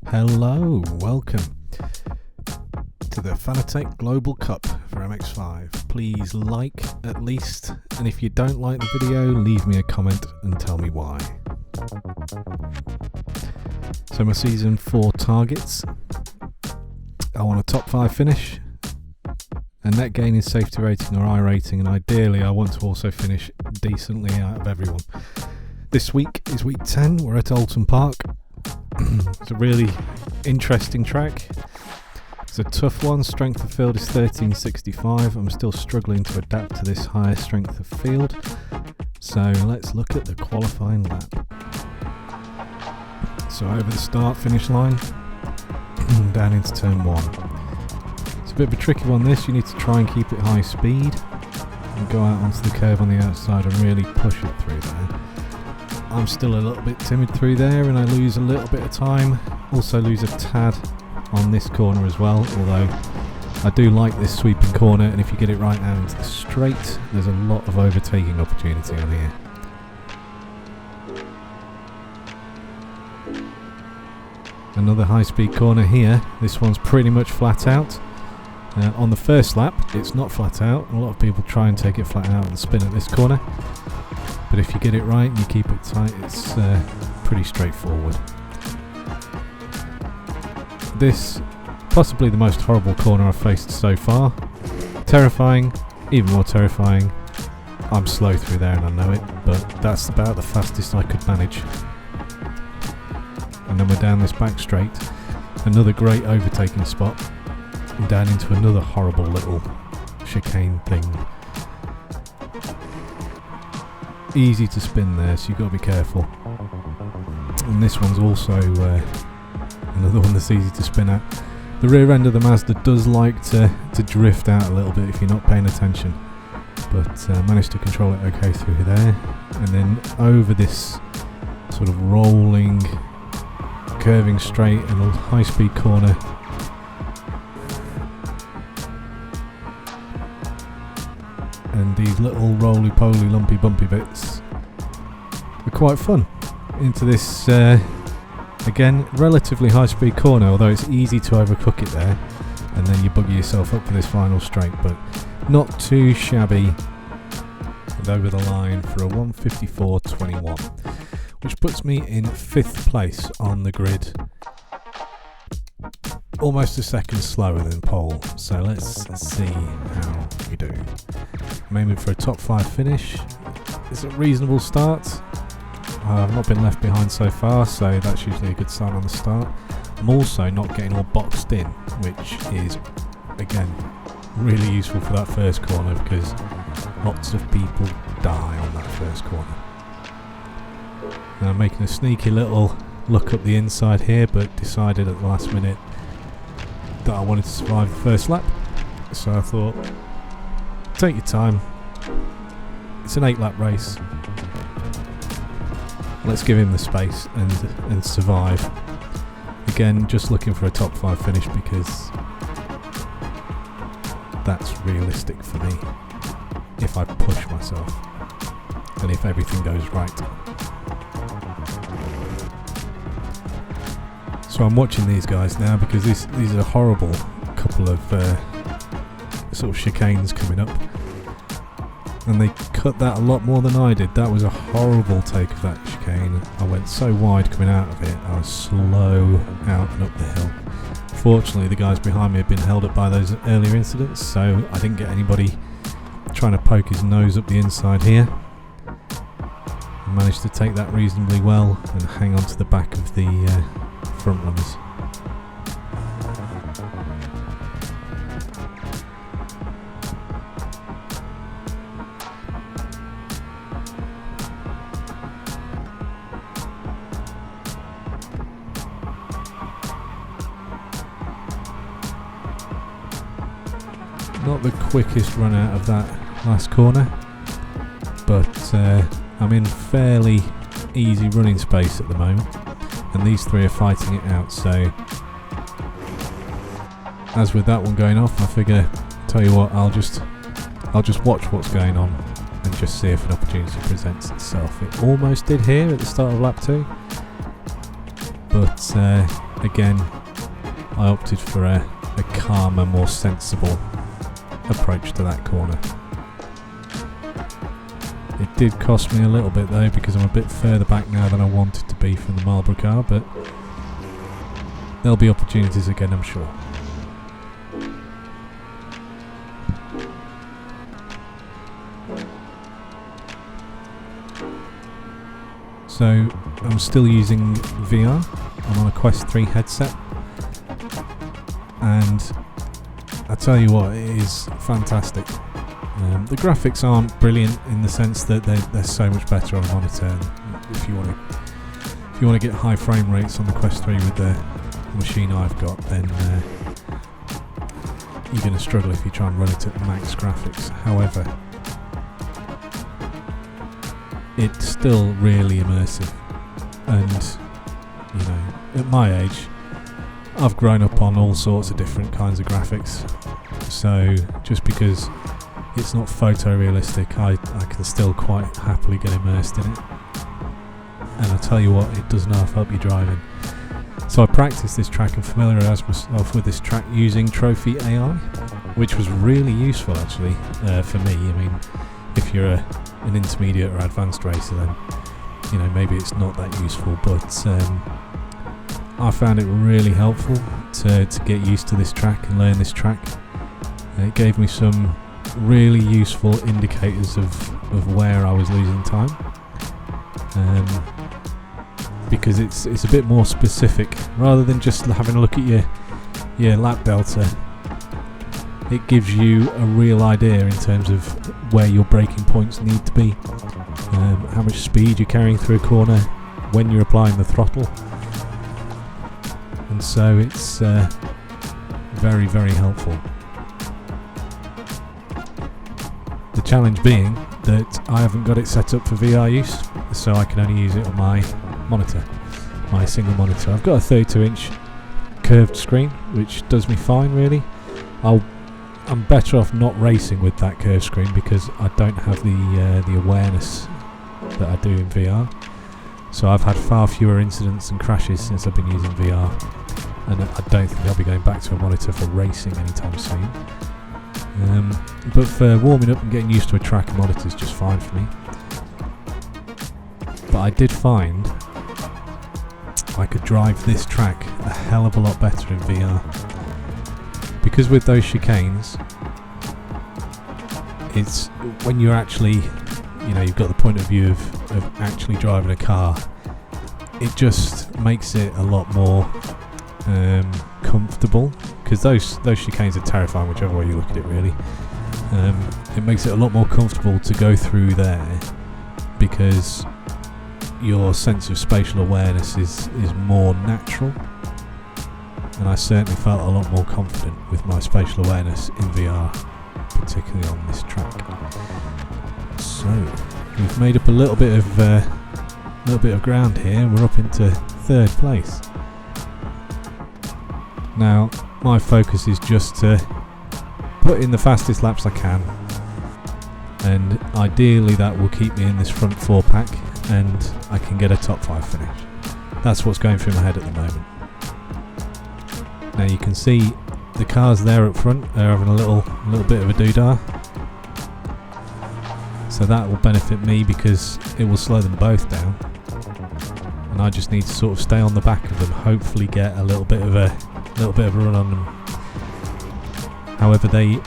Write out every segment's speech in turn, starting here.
Hello, welcome to the Fanatec Global Cup for MX-5. Please like at least, and if you don't like the video, leave me a comment and tell me why. So my season 4 targets: I want a top 5 finish, a net gain in safety rating or iRacing, and ideally I want to also finish decently out of everyone. This week is week 10, we're at Oulton Park. It's a really interesting track. It's a tough one. Strength of field is 1365. I'm still struggling to adapt to this higher strength of field. So let's look at the qualifying lap. So over the start finish line, down into turn 1. It's a bit of a tricky one this. You need to try and keep it high speed and go out onto the curve on the outside and really push it through there. I'm still a little bit timid through there and I lose a little bit of time. Also lose a tad on this corner as well, although I do like this sweeping corner, and if you get it right out into the straight, there's a lot of overtaking opportunity on here. Another high speed corner here. This one's pretty much flat out. On the first lap it's not flat out. A lot of people try and take it flat out and spin at this corner. But if you get it right and you keep it tight, it's pretty straightforward. This, possibly the most horrible corner I've faced so far. Terrifying, even more terrifying. I'm slow through there and I know it, but that's about the fastest I could manage. And then we're down this back straight. Another great overtaking spot. And down into another horrible little chicane thing. Easy to spin there, so you've got to be careful. And this one's also another one that's easy to spin at. The rear end of the Mazda does like to drift out a little bit if you're not paying attention, but managed to control it okay through there. And then over this sort of rolling, curving straight and a high speed corner. And these little roly-poly, lumpy, bumpy bits are quite fun. Into this, again, relatively high-speed corner, although it's easy to overcook it there, and then you bugger yourself up for this final straight, but not too shabby. And over the line for a 154.21, which puts me in 5th place on the grid. Almost a second slower than pole, so let's see how we do. I'm aiming for a top 5 finish. It's a reasonable start. I've not been left behind so far, so that's usually a good sign on the start. I'm also not getting all boxed in, which is, again, really useful for that first corner because lots of people die on that first corner. And I'm making a sneaky little look up the inside here, but decided at the last minute that I wanted to survive the first lap, so I thought, take your time. It's an 8-lap race. Let's give him the space and survive. Again, just looking for a top 5 finish because that's realistic for me if I push myself and if everything goes right. So I'm watching these guys now because these are a horrible couple of sort of chicanes coming up, and they cut that a lot more than I did. That was a horrible take of that chicane. I went so wide coming out of it, I was slow out and up the hill. Fortunately the guys behind me had been held up by those earlier incidents, so I didn't get anybody trying to poke his nose up the inside here. I managed to take that reasonably well and hang on to the back of the front runners. Not the quickest run out of that last corner, but I'm in fairly easy running space at the moment, and these three are fighting it out, so as with that one going off, I figure, tell you what, I'll just watch what's going on and just see if an opportunity presents itself. It almost did here at the start of lap 2, but again I opted for a calmer, more sensible approach to that corner. It did cost me a little bit though, because I'm a bit further back now than I wanted to be from the Marlboro car, but there'll be opportunities again, I'm sure. So I'm still using VR. I'm on a Quest 3 headset, and I tell you what, it is fantastic. The graphics aren't brilliant in the sense that they're so much better on a monitor. If you want to get high frame rates on the Quest 3 with the machine I've got, then you're going to struggle if you try and run it at max graphics. However, it's still really immersive, and you know, at my age I've grown up on all sorts of different kinds of graphics, so just because it's not photorealistic, I can still quite happily get immersed in it. And I tell you what, it does not help you driving. So I practiced this track and familiarised myself with this track using Trophy AI, which was really useful actually for me. I mean, if you're an intermediate or advanced racer, then you know, maybe it's not that useful, but I found it really helpful to get used to this track and learn this track. It gave me some really useful indicators of where I was losing time, because it's a bit more specific rather than just having a look at your lap delta. It gives you a real idea in terms of where your braking points need to be, how much speed you're carrying through a corner, when you're applying the throttle, and so it's very, very helpful. The challenge being that I haven't got it set up for VR use, so I can only use it on my monitor, my single monitor. I've got a 32-inch curved screen, which does me fine really. I'm better off not racing with that curved screen because I don't have the awareness that I do in VR. So I've had far fewer incidents and crashes since I've been using VR, and I don't think I'll be going back to a monitor for racing anytime soon. But for warming up and getting used to a track, a monitor is just fine for me. But I did find I could drive this track a hell of a lot better in VR, because with those chicanes, it's when you're actually, you know, you've got the point of view of actually driving a car, it just makes it a lot more comfortable, because those chicanes are terrifying whichever way you look at it really. It makes it a lot more comfortable to go through there because your sense of spatial awareness is more natural, and I certainly felt a lot more confident with my spatial awareness in VR, particularly on this track. So we've made up a little bit of ground here, and we're up into 3rd place. Now my focus is just to put in the fastest laps I can, and ideally that will keep me in this front 4 pack and I can get a top 5 finish. That's what's going through my head at the moment. Now you can see the cars there up front are having a little bit of a doodah, so that will benefit me because it will slow them both down, and I just need to sort of stay on the back of them, hopefully get a little bit of a run on them. However, they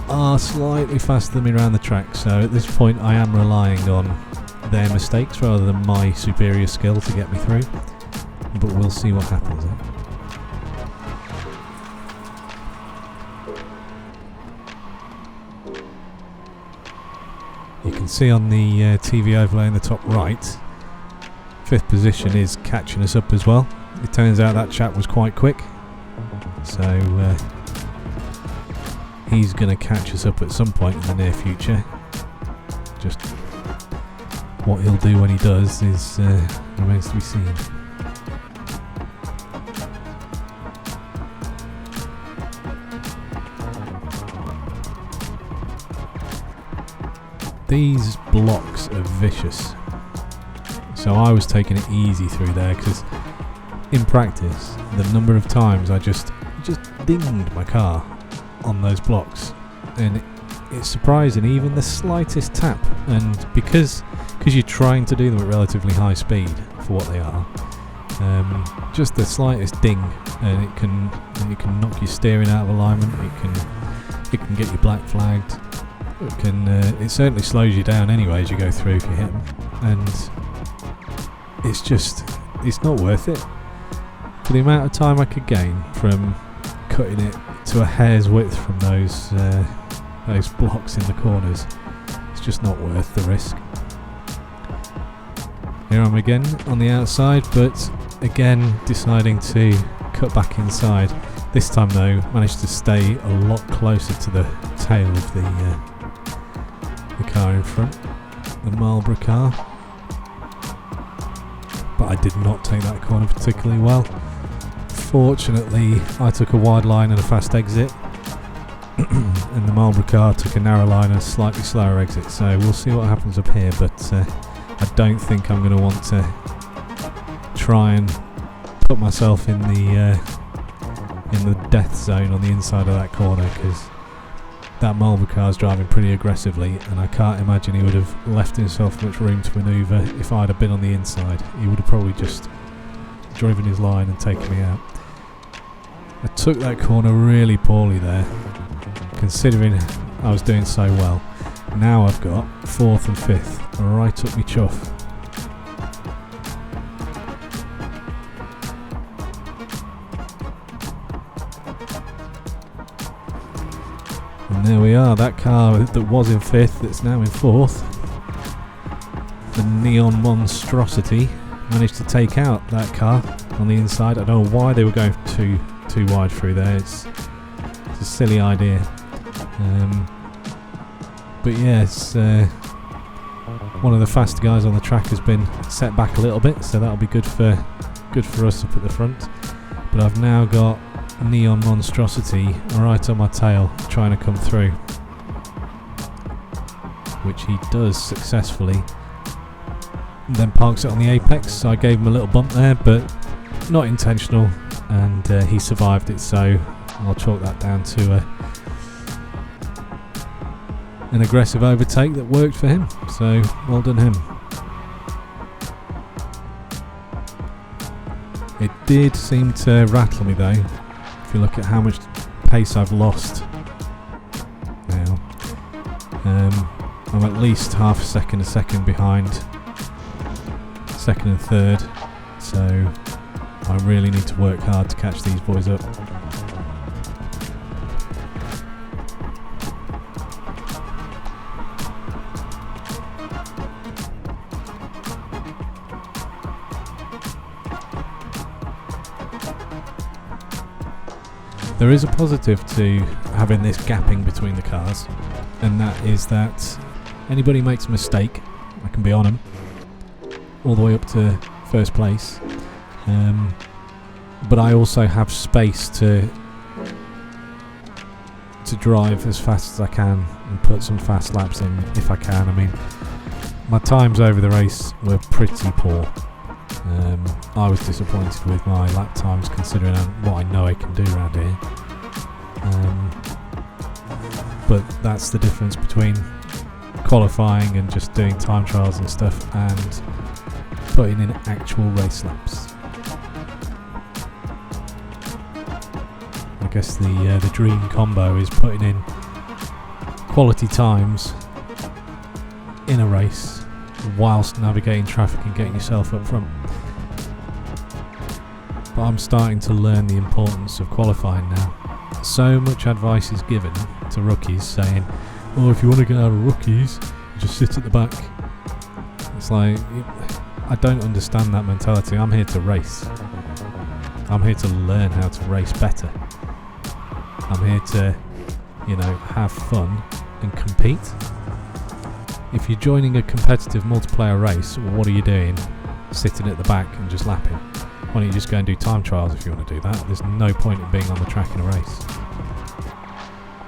are slightly faster than me around the track, so at this point I am relying on their mistakes rather than my superior skill to get me through, but we'll see what happens. You can see on the TV overlay in the top right, 5th position is catching us up as well. It turns out that chap was quite quick, so he's going to catch us up at some point in the near future. Just what he'll do when he does is remains to be seen. These blocks are vicious. So I was taking it easy through there because in practice, the number of times I just dinged my car on those blocks, and it's surprising, even the slightest tap, and because you're trying to do them at relatively high speed for what they are, just the slightest ding and it can knock your steering out of alignment. It can get you black flagged. It certainly slows you down anyway as you go through if you hit them, and it's not worth it for the amount of time I could gain from cutting it to a hair's width from those blocks in the corners. It's just not worth the risk. Here I am again on the outside, but again deciding to cut back inside. This time though, managed to stay a lot closer to the tail of the car in front, the Marlboro car. But I did not take that corner particularly well. Fortunately, I took a wide line and a fast exit, and the Marlboro car took a narrow line and a slightly slower exit. So we'll see what happens up here, but I don't think I'm going to want to try and put myself in the death zone on the inside of that corner, because that Marlboro car is driving pretty aggressively, and I can't imagine he would have left himself much room to manoeuvre if I'd have been on the inside. He would have probably just driven his line and taken me out. I took that corner really poorly there, considering I was doing so well. Now I've got 4th and 5th right up my chuff. And there we are, that car that was in 5th, that's now in 4th. The neon monstrosity managed to take out that car on the inside. I don't know why they were going too wide through there. It's a silly idea. But yeah, it's one of the faster guys on the track has been set back a little bit, so that'll be good for us up at the front. But I've now got neon monstrosity right on my tail trying to come through, which he does successfully, and then parks it on the apex. So I gave him a little bump there, but not intentional, and he survived it, so I'll chalk that down to an aggressive overtake that worked for him, so well done him. It did seem to rattle me though, if you look at how much pace I've lost now. I'm at least half a second behind second and third, so I really need to work hard to catch these boys up. There is a positive to having this gapping between the cars, and that is that anybody makes a mistake, I can be on them all the way up to first place, but I also have space to drive as fast as I can and put some fast laps in if I can. I mean, my times over the race were pretty poor. I was disappointed with my lap times considering what I know I can do around here. But that's the difference between qualifying and just doing time trials and stuff and putting in actual race laps. I guess the dream combo is putting in quality times in a race whilst navigating traffic and getting yourself up front. But I'm starting to learn the importance of qualifying now. So much advice is given to rookies saying, oh, if you want to get out of rookies, just sit at the back. It's like, I don't understand that mentality. I'm here to race. I'm here to learn how to race better. I'm here to, have fun and compete. If you're joining a competitive multiplayer race, what are you doing? Sitting at the back and just lapping. Why don't you just go and do time trials if you want to do that? There's no point in being on the track in a race.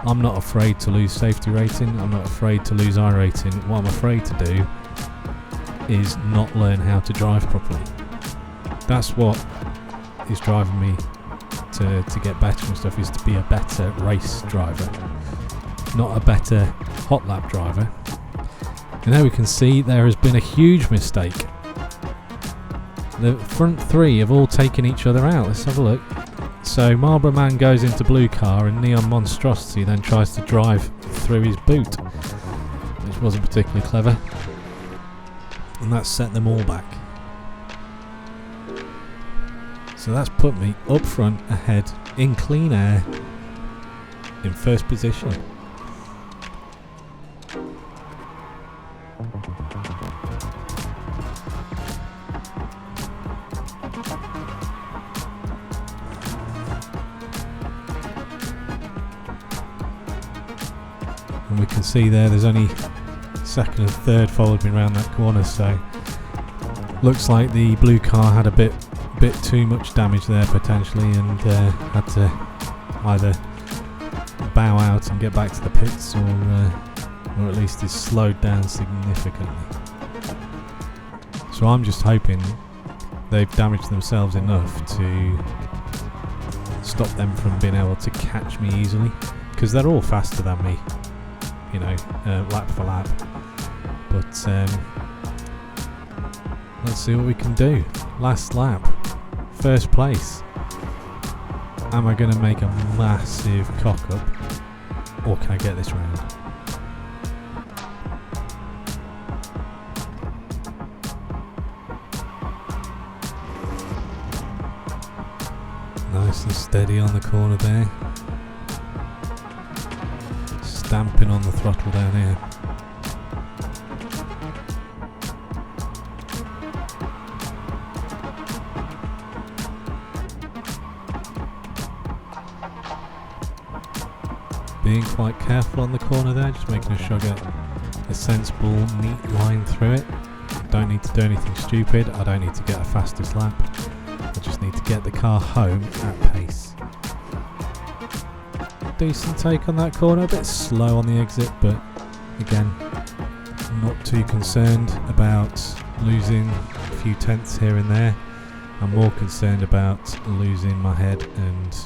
I'm not afraid to lose safety rating, I'm not afraid to lose iRating. What I'm afraid to do is not learn how to drive properly. That's what is driving me to get better and stuff, is to be a better race driver, not a better hot lap driver. And now we can see there has been a huge mistake. The front three have all taken each other out. Let's have a look. So Marlboro Man goes into blue car and Neon Monstrosity then tries to drive through his boot, which wasn't particularly clever. And that set them all back. So that's put me up front, ahead, in clean air, in first position. And we can see there's only second and third followed me around that corner, so looks like the blue car had a bit too much damage there potentially, and had to either bow out and get back to the pits, or at least is slowed down significantly. So I'm just hoping they've damaged themselves enough to stop them from being able to catch me easily, because they're all faster than me, you know, lap for lap. But let's see what we can do. Last lap, first place. Am I going to make a massive cock up, or can I get this round? Nice and steady on the corner there. Stamping on the throttle down here. Being quite careful on the corner there, just making sure I get a sensible, neat line through it. Don't need to do anything stupid, I don't need to get a fastest lap. I just need to get the car home at pace. Decent take on that corner, a bit slow on the exit, but again, not too concerned about losing a few tenths here and there. I'm more concerned about losing my head and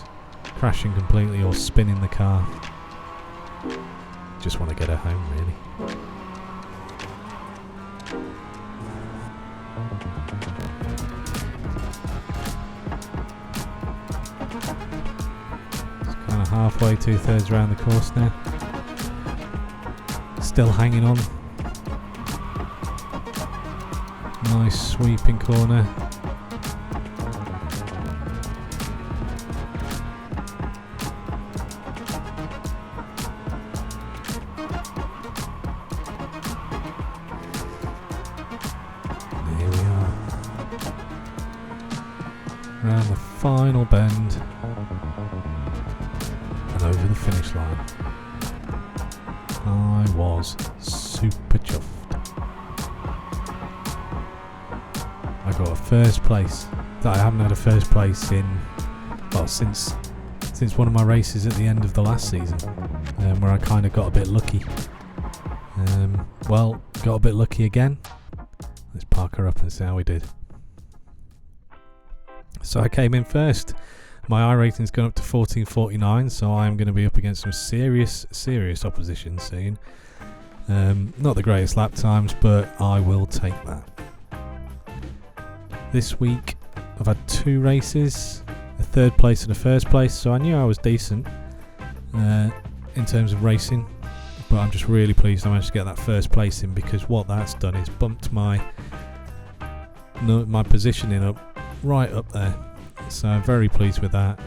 crashing completely or spinning the car. Just want to get her home, really. It's kind of halfway, 2/3 around the course now. Still hanging on. Nice sweeping corner. Around the final bend and over the finish line. I was super chuffed. I got a first place. I haven't had a first place in, well, since one of my races at the end of the last season, where I kind of got a bit lucky. Well, got a bit lucky again. Let's park her up and see how we did. So I came in first. My iRating's gone up to 1449, so I'm going to be up against some serious opposition soon. Not the greatest lap times, but I will take that. This week I've had 2 races, a third place and a first place, so I knew I was decent in terms of racing, but I'm just really pleased I managed to get that first place in, because what that's done is bumped my positioning up right up there, so I'm very pleased with that,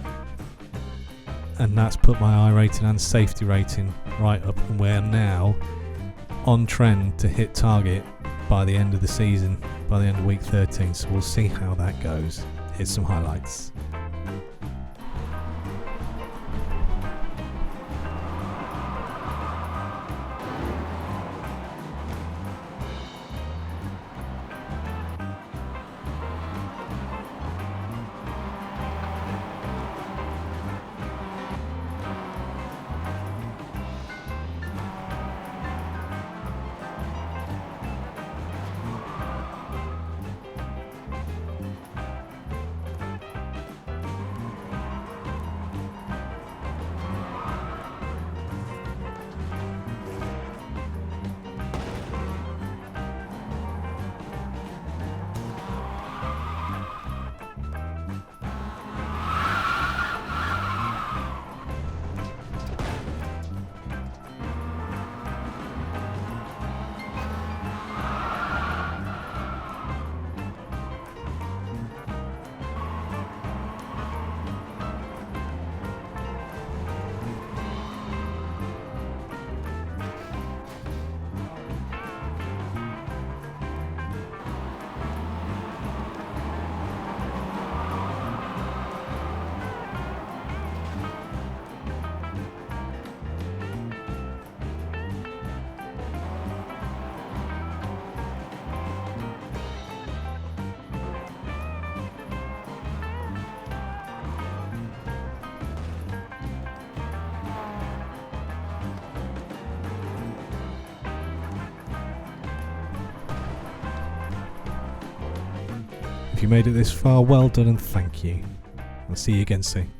and that's put my iRating and safety rating right up, and we're now on trend to hit target by the end of the season, by the end of week 13, so we'll see how that goes. Here's some highlights. If you made it this far, well done and thank you. I'll see you again soon.